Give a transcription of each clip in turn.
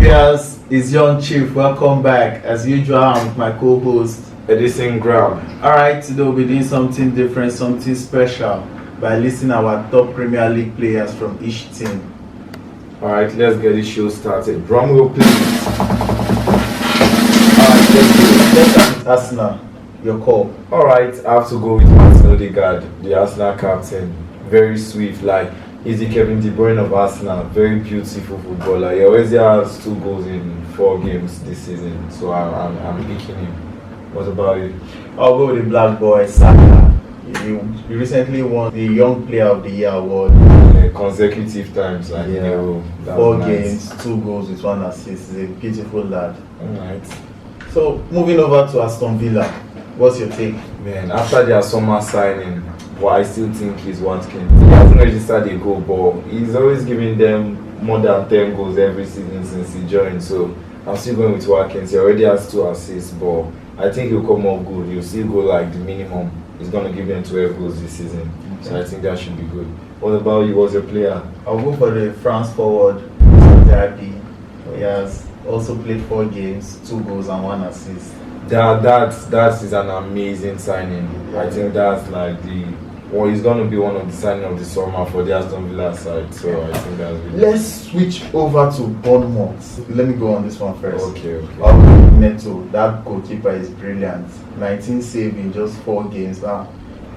viewers, it's Young Chief. Welcome back. As usual, I'm with my co-host Edison Graham. Alright, today we'll be doing something different, something special by listing our top Premier League players from each team. Alright, let's get this show started. Drum roll, please. Alright, let's start with Arsenal. Your call. Alright, I have to go with Martin Odegaard, the Arsenal captain. Very swift, like he's the Kevin De Bruyne of Arsenal. Very beautiful footballer. He already has 2 goals in 4 games this season, so I'm picking him. What about you? I'll go with the black boy, Saka. He recently won the Young Player of the Year award. Consecutive times, and Yeah. 4 games, 2 goals with 1 assist. He's a beautiful lad. Alright. So, moving over to Aston Villa. What's your take? Man, after their summer signing, well, I still think he's Watkins. He hasn't registered a goal, but he's always giving them more than 10 goals every season since he joined. So I'm still going with Watkins. He already has 2 assists, but I think he'll come off good. He'll still go like the minimum. He's going to give them 12 goals this season. So I think that should be good. What about you? What's your player? I'll go for the France forward, Derby. He has also played 4 games, 2 goals and 1 assist. That is an amazing signing. I think that's like he's going to be one of the signing of the summer for the Aston Villa side. So I think that's really Let's switch over to Bournemouth. Let me go on this one first. Okay. Neto, that goalkeeper is brilliant. 19 saves in just 4 games.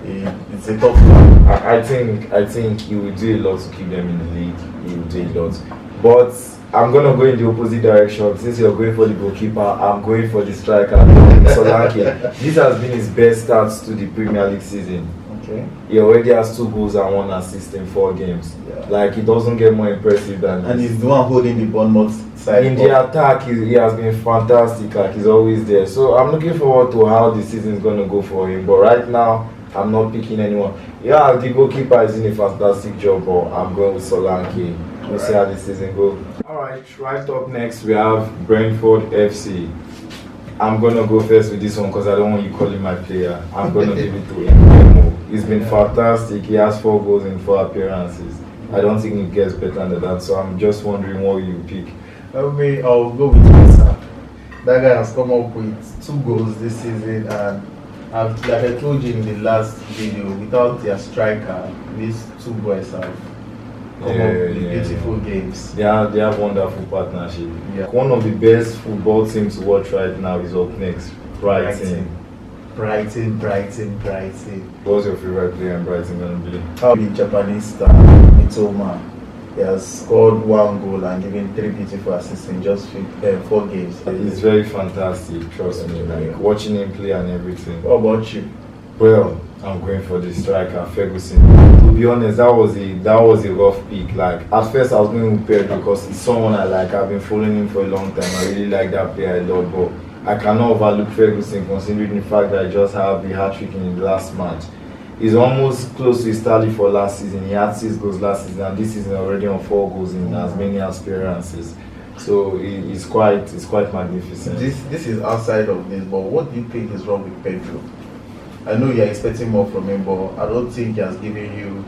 It's a tough one. I think he will do a lot to keep them in the league. He will do a lot. But I'm going to go in the opposite direction. Since you're going for the goalkeeper, I'm going for the striker, Solanke. This has been his best start to the Premier League season. Okay. He already has 2 goals and 1 assist in 4 games. Yeah. Like, it doesn't get more impressive than And this. he's the one holding the Bournemouth side. In the attack, he has been fantastic. Like, he's always there. So I'm looking forward to how the season is going to go for him. But right now, I'm not picking anyone. Yeah, the goalkeeper is in a fantastic job, but I'm going with Solanke. We'll see how this season goes. Alright, right up next we have Brentford FC. I'm going to go first with this one because I don't want you calling my player. I'm going to give it to him. He's been fantastic. He has 4 goals in 4 appearances. I don't think it gets better than that, so I'm just wondering what you pick. I'll go with Mesa. That guy has come up with 2 goals this season, and like I told you in the last video, without their striker, these 2 boys have come up with beautiful games. They have wonderful partnership. Yeah. One of the best football teams to watch right now is up next. Brighton. Brighton. What's your favorite player in Brighton going to be? The Japanese star, Mitoma. He has scored 1 goal and given 3 beautiful assists in just 4 games. He's very fantastic, trust me. Like watching him play and everything. What about you? Well, I'm going for the striker, Ferguson. To be honest, that was a rough pick. Like at first, I was going with Pedro because he's someone I like. I've been following him for a long time. I really like that player a lot, but I cannot overlook Ferguson considering the fact that I just have the hat-trick in the last match. He's almost close to his tally for last season. He had 6 goals last season, and this season already on 4 goals in as many appearances. So it's quite magnificent. This is outside of this, but what do you think is wrong with Pedro? I know you're expecting more from him, but I don't think he has given you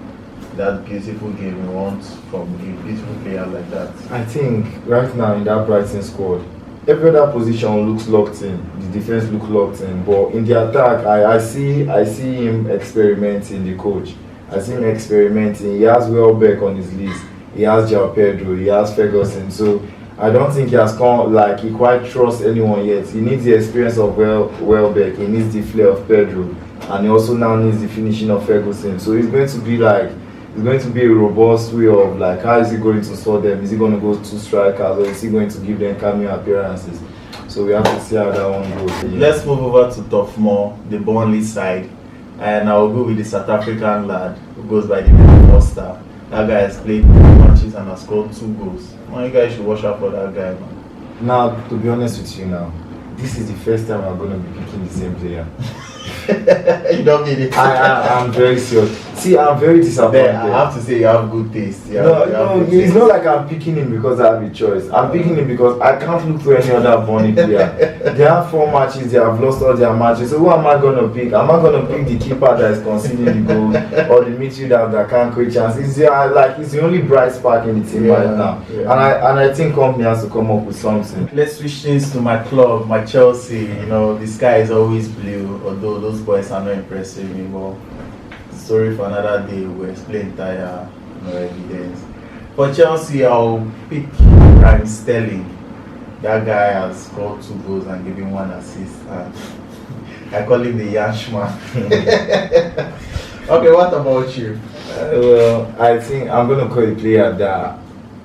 that beautiful game you want from a beautiful player like that. I think right now in that Brighton squad, every other position looks locked in. The defense looks locked in, but in the attack, I see him experimenting. The coach, I see him experimenting. He has Welbeck on his list. He has João Pedro. He has Ferguson. So I don't think he has come like he quite trusts anyone yet. He needs the experience of Welbeck. He needs the flair of Pedro, and he also now needs the finishing of Ferguson. So it's going to be a robust way of like how is he going to sort them? Is he going to go 2 strikers or is he going to give them cameo appearances? So we have to see how that one goes. Yeah. Let's move over to Tottenham, the Burnley side, and I'll go with the South African lad who goes by the name of Hotspur. That guy has played 2 matches and has scored 2 goals. Man, you guys should watch out for that guy, man. Now, to be honest with you now, this is the first time I'm going to be picking the same player. You don't mean it. I'm very serious. See, I'm very disappointed. Then I have to say you have good taste. No, it's not like I'm picking him because I have a choice. I'm picking him because I can't look to any other Burnley player. They have 4 matches, they have lost all their matches. So who am I gonna pick? Am I gonna pick the keeper that is conceding the goal or the midfielder that can't create chances? It's the only bright spark in the team right now. Yeah. And I think company has to come up with something. Let's switch things to my club, my Chelsea. You know, the sky is always blue, although those boys are not impressive anymore. Story for another day. We'll explain entire evidence. For Chelsea, I'll pick Raheem Sterling. That guy has scored 2 goals and given 1 assist. And I call him the Yanshman. Okay, what about you? Well, I think I'm gonna call a player that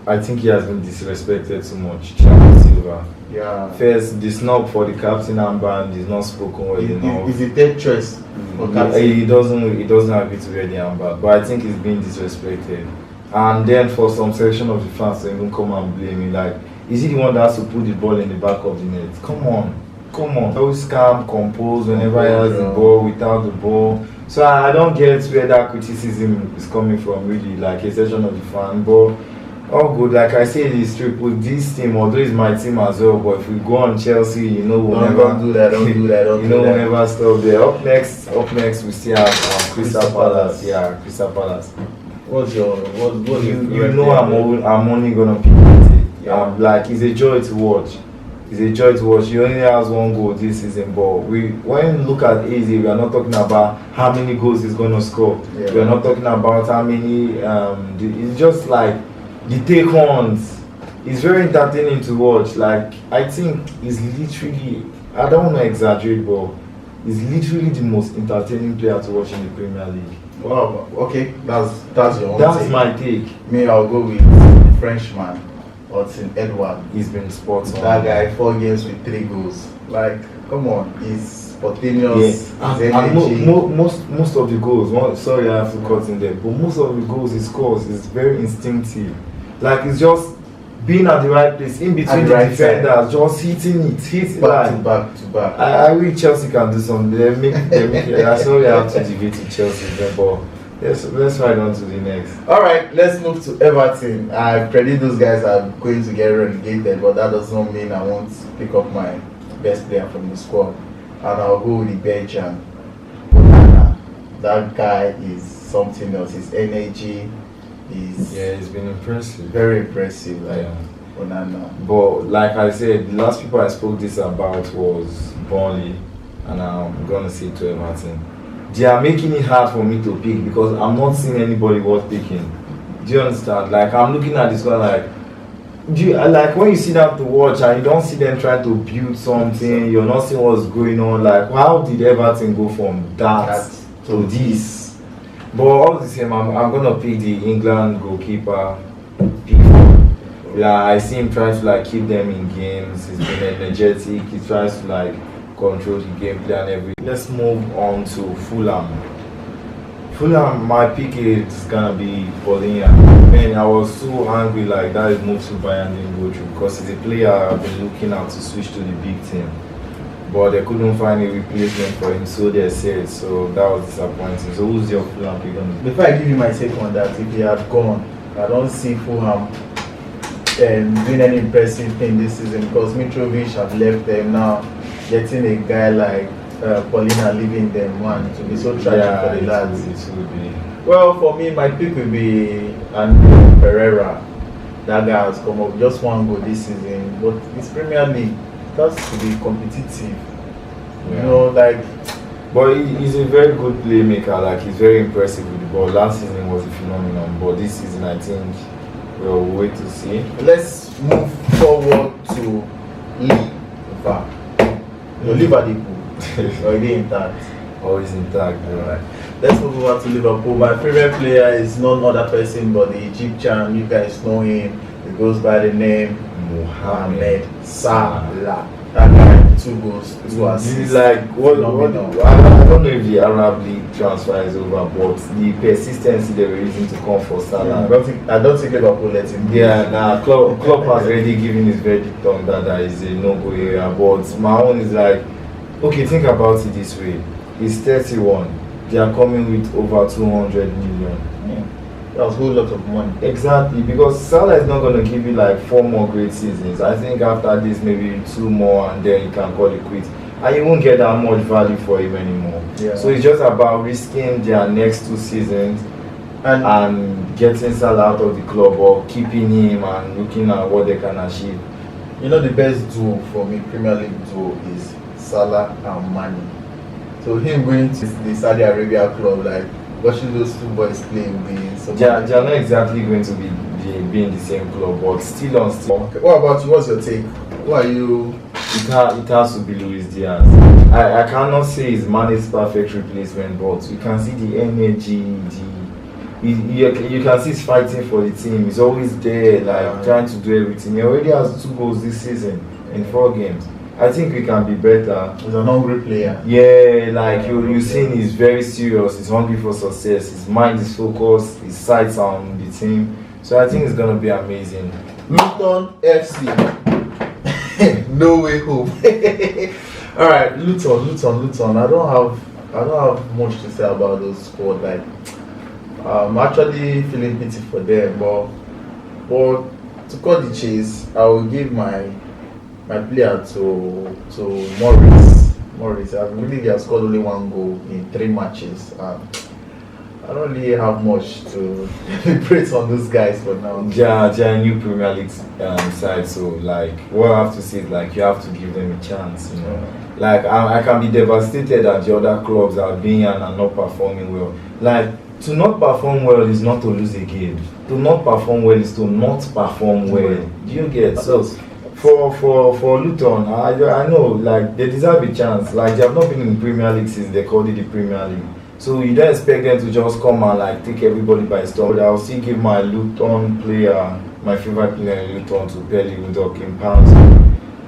I think he has been disrespected too much. Thiago Silva. Yeah. First, the snub for the captain armband is not spoken well enough. Is it third choice for captain? He doesn't agree to wear the armband, but I think he's being disrespected. And then for some section of the fans to even come and blame me, like, is he the one that has to put the ball in the back of the net? Come on. Always calm, composed whenever he has the ball, without the ball. So I don't get where that criticism is coming from, really, like a section of the fan. But all good, like I say, this trip with this team, although it's my team as well, but if we go on Chelsea, you know, we'll never do that. We'll never stop there. Up next, we still have Crystal Palace. Yeah, Crystal Palace. What's your you know I'm only gonna pick it. Yeah. Like it's a joy to watch. He only has 1 goal this season, but when you look at AZ, we are not talking about how many goals he's gonna score. Yeah. We are not talking about how many. It's just like the take-ons. It's very entertaining to watch. Like I think he's literally. I don't want to exaggerate, but he's literally the most entertaining player to watch in the Premier League. Wow. Okay, that's your own That's take. my take. Me, I'll go with the Frenchman, Hudson Edouard. He's been spot on. That guy, 4 games with 3 goals. Like, come on, he's spontaneous. Yeah. And most of the goals. Sorry, I have to cut in there, but most of the goals he scores is very instinctive. Like it's just being at the right place in between the defenders, just hitting it back to back. I wish Chelsea can do something. They make it. I sorry I have to debate to Chelsea, but let's ride on to the next. All right, let's move to Everton. I predict those guys are going to get relegated, but that does not mean I won't pick up my best player from the squad, and I'll go with the Belgian. That guy is something else. His energy. It's been impressive. Very impressive, Onana. But like I said, the last people I spoke this about was Burnley, and I'm gonna say to Everton. They are making it hard for me to pick because I'm not seeing anybody worth picking. Do you understand? Like I'm looking at this one like when you sit down to watch and you don't see them trying to build something, you're not seeing what's going on. Like how did Everton go from that to this? But all the same, I'm gonna pick the England goalkeeper. Yeah, I see him trying to like keep them in games. He's been energetic. He tries to like control the gameplay and everything. Let's move on to Fulham. My pick is gonna be Paulinho. Man, I was so angry like that his move to Bayern didn't go through because he's a player I've been looking at to switch to the big team. But they couldn't find a replacement for him, so they said. So that was disappointing. So who's your Fulham pick on? Before I give you my take on that, if he had gone, I don't see Fulham doing any impressive thing this season because Mitrovic have left them now. Getting a guy like Paulina leaving them, man, to be so tragic for the lads. It would be. Well, for me, my pick will be Andrew Pereira. That guy has come up just 1 goal this season, but it's Premier League. Has to be competitive, you know, like. But he's a very good playmaker. Like he's very impressive with the ball. Last season was a phenomenon, but this season I think we'll wait to see. Let's move forward to Liverpool. Liverpool, already intact. Always intact. Alright. Let's move over to Liverpool. My favorite player is none other person but the Egyptian. You guys know him. He goes by the name Mohamed Salah. That guy, 2 goals, 2 assists. Like what I don't know if the Arab League transfer is over, but the persistency they were using to come for Salah. I don't think Liverpool let him go. Yeah, Klopp has already given his verdict on that is a no-go area. But my own is like, okay, think about it this way. He's 31. they are coming with over 200 million. Yeah. That's a whole lot of money. Exactly, because Salah is not going to give you like 4 more great seasons. I think after this, maybe 2 more, and then you can call it quits. And you won't get that much value for him anymore. Yeah. So it's just about risking their next 2 seasons and getting Salah out of the club, or keeping him and looking at what they can achieve. You know, the best duo for me, Premier League duo, is Salah and Mane. So him going to the Saudi Arabia club, like watching those 2 boys play will be so. They are not exactly going to be in the same club, but still on still. Okay. What about you? What's your take? Who are you? It has to be Luis Diaz. I cannot say he's Mane's perfect replacement, but you can see the energy, you can see he's fighting for the team. He's always there, like trying to do everything. He already has 2 goals this season in 4 games. I think we can be better. He's an hungry player. Yeah, like you seen, he's very serious. He's hungry for success. His mind is focused. His sights on the team. So I think it's gonna be amazing. Luton FC. No way home. All right, Luton. I don't have much to say about those squad. Like, I'm actually feeling pity for them, but to cut the chase, I will give my player to Morris. I believe he has scored only 1 goal in 3 matches. I don't really have much to praise on those guys for now. They are a new Premier League side, so like what I have to say is like you have to give them a chance. You know, like I can be devastated that the other clubs are being and are not performing well. Like, to not perform well is not to lose a game. To not perform well is to not perform well. Do you get? So for Luton, I know like they deserve a chance. Like, they have not been in Premier League since they called it the Premier League. So you don't expect them to just come and like take everybody by storm. But I'll still give my Luton player, my favorite player in Luton, to Pelly Woodcock in pounds.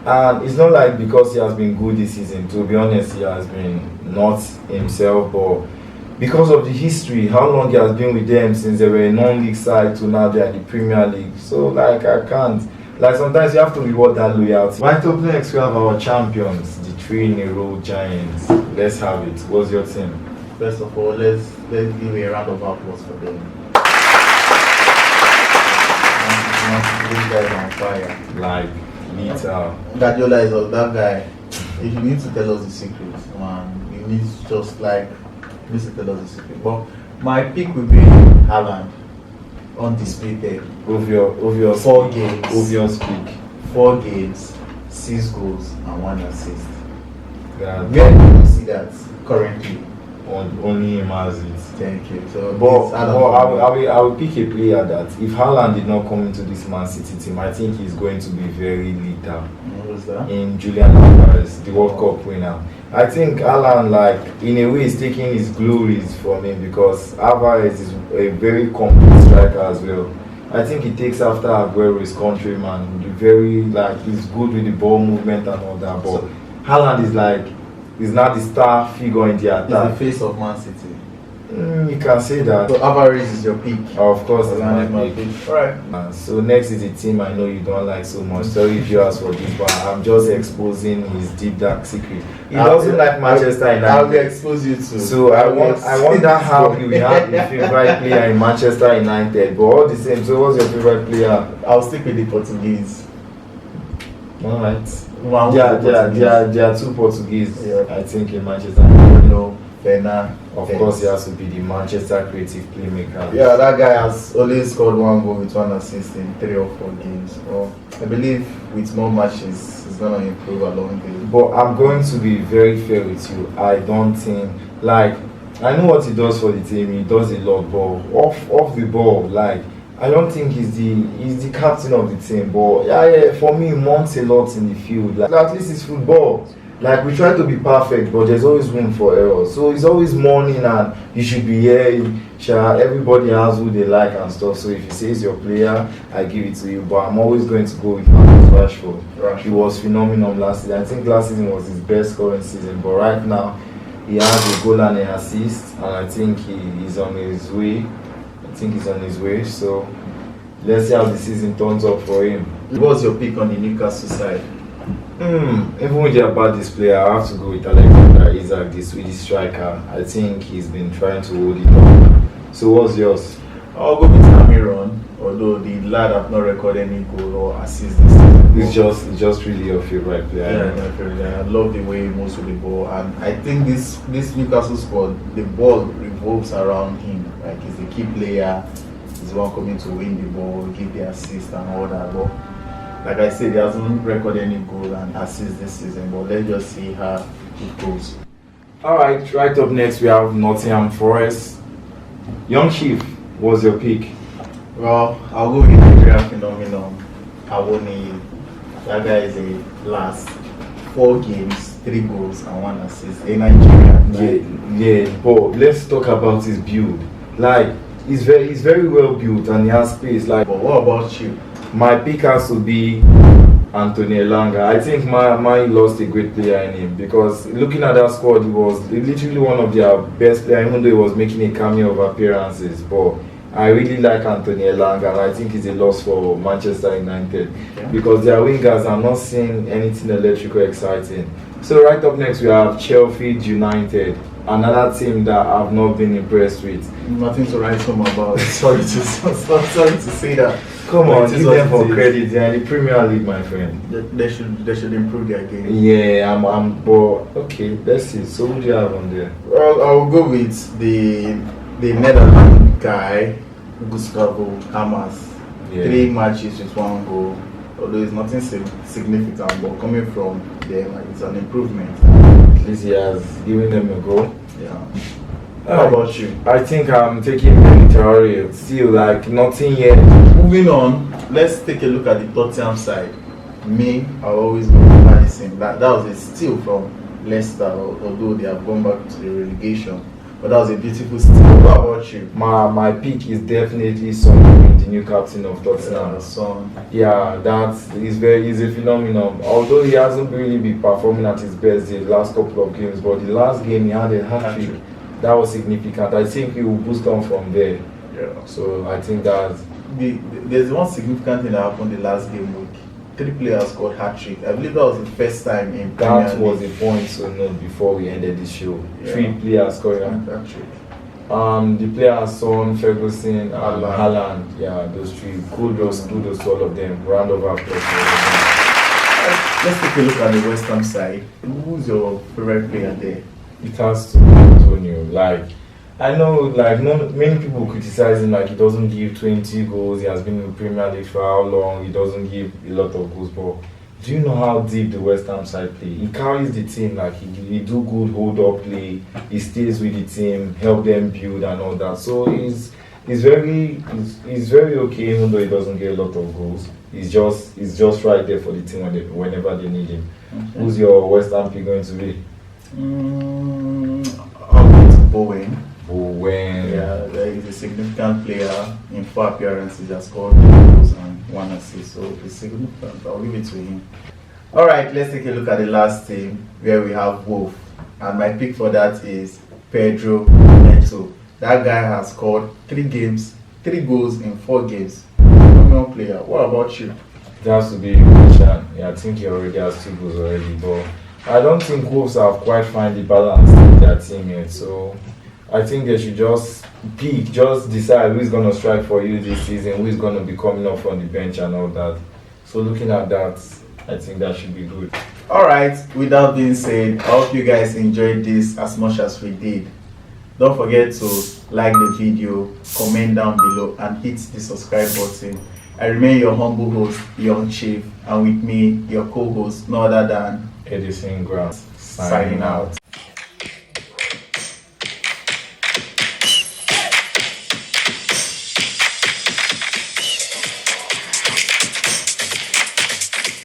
And it's not like because he has been good this season. To be honest, he has been not himself, but because of the history, how long he has been with them since they were a non-league side to now they are the Premier League. So like I can't. Like, sometimes you have to reward that loyalty. Right up next, we have our champions, the 3-in-a-row Giants. Let's have it. What's your team? First of all, let's give a round of applause for them. These guys are on fire. Like, lethal. Guardiola is that guy. If you need to tell us the secret, man, you need to just like to tell us the secret. But my pick will be Haaland, undisputed. Obvious 4 games. Obvious pick. 4 games, 6 goals and 1 assist. Yeah, Where do you see that currently? only him has it. Thank you. So, But I will pick a player that if Haaland did not come into this Man City team, I think he's going to be very lethal. Who's that? In Julian Alvarez, the World Cup winner. I think Haaland, like, in a way, is taking his glories from him, because Alvarez is a very complete striker as well. I think he takes after Aguero, his countryman. Very, like, he's good with the ball movement and all that. But Haaland is like, he's not the star figure in the attack. He's the face of Man City. You can say that. So Alvarez is your pick. Of course, it's my Haaland pick. is my pick. Alright. So next is a team I know you don't like so much. Sorry if you ask for this, but I'm just exposing his deep dark secret. He doesn't like Manchester United. I will expose you too. So I wonder how he will have a favorite player in Manchester United. But all the same, so what's your favorite player? I'll stick with the Portuguese. Alright. There are 2 Portuguese, Yeah. I think, in Manchester United. No, Bernard. Of course, he has to be the Manchester creative playmaker. Yeah, that guy has only scored 1 goal with 1 assist in 3 or 4 games. Well, I believe with more matches, he's gonna improve along the way. But I'm going to be very fair with you. I don't think, like, I know what he does for the team. He does a lot, but off the ball, like, I don't think he's the captain of the team. But yeah, for me, he wants a lot in the field. Like, at least it's football. Like, we try to be perfect, but there's always room for error. So he's always mourning, and you should be here. Everybody has who they like and stuff. So if he says your player, I give it to you. But I'm always going to go with Rashford. He was phenomenal last season. I think last season was his best scoring season. But right now, he has a goal and an assist, and I think he's on his way. So let's see how the season turns up for him. What was your pick on the Newcastle side? Even with their bad display, I have to go with Alexander Isak, the Swedish striker. I think he's been trying to hold it on. So what's yours? I'll go with Cameron, although the lad have not recorded any goal or assist this season. It's just really your favorite player. Yeah, definitely. I love the way he moves with the ball, and I think this Newcastle squad, the ball revolves around him. Like he's the key player. He's the one coming to win the ball, give the assist and all that. But like I said, he hasn't recorded any goal and assist this season. But let's just see how it goes. All right, right up next we have Nottingham Forest. Young Chief, what's your pick? Well, I'll go with Nigeria phenomenon. Awoni. That guy is a last 4 games, 3 goals and 1 assist in Nigeria. Yeah. But let's talk about his build. Like he's very well built and he has space. Like, But what about you? my pick has to be Anthony Elanga. I think Man lost a great player in him because looking at that squad, he was literally one of their best players, even though he was making a cameo of appearances. But I really like Anthony Elanga, and I think he's a loss for Manchester United because their wingers are not seeing anything electrical exciting. So right up next we have Sheffield United, another team that I've not been impressed with. Nothing to write home about. sorry to say that. Come But on, it is give what them it for is. credit. They are in the Premier League, my friend. They should improve their game. Yeah, but okay, let's see. So who do you have on there? Well, I'll go with the Netherlands guy, Gustavo Hamas. Yeah. 3 matches with 1 goal. Although it's nothing significant, but coming from them, like, it's an improvement. At least he has given them a goal. Yeah. How about you? I think I'm taking Traore. Still, like nothing yet. Moving on, let's take a look at the Tottenham side. Me, I'll always go with Madison. That was a steal from Leicester, although they have gone back to the relegation. But that was a beautiful steal. What about you? My pick is definitely Son, the new captain of Tottenham. Son. Yeah, he's a phenomenon. Although he hasn't really been performing at his best the last couple of games, but the last game he had a hat-trick. That was significant. I think he will boost on from there. Yeah. So I think that there's one significant thing that happened the last game week. 3 players scored hat-trick. I believe that was the first time in Premier that was League. a point to note before we ended the show. Yeah. 3 players scoring. Hat-trick. The players Son, Ferguson, and Haaland. Haaland. Yeah, those 3. Kudos to all of them. Round of applause for all of them. Let's take a look at the West Ham side. Who's your favorite player there? It has to be Antonio. Like, I know, like, many people criticize him, like, he doesn't give 20 goals. He has been in the Premier League for how long? He doesn't give a lot of goals. But do you know how deep the West Ham side play? He carries the team, like, he do good hold-up play. He stays with the team, help them build and all that. So he's very okay, even though he doesn't get a lot of goals. He's just right there for the team whenever they need him. Okay. Who's your West Ham pick going to be? I'll go to Bowen. Yeah, he's a significant player. In 4 appearances, he has scored 2 goals and 1 assist. So it's significant. I'll give it to him. Alright, let's take a look at the last team where we have Wolf. And my pick for that is Pedro Neto. That guy has scored 3 goals in 4 games. Phenomenal player. What about you? It has to be Christian. Yeah, I think he already has 2 goals already, but I don't think Wolves have quite found the balance in their team yet. So I think they should just decide who is going to strike for you this season, who is going to be coming off on the bench and all that. So looking at that, I think that should be good. Alright, with that being said, I hope you guys enjoyed this as much as we did. Don't forget to like the video, comment down below and hit the subscribe button. I remain your humble host, Young Chief, and with me, your co-host, no other than Edison Grant, signing out.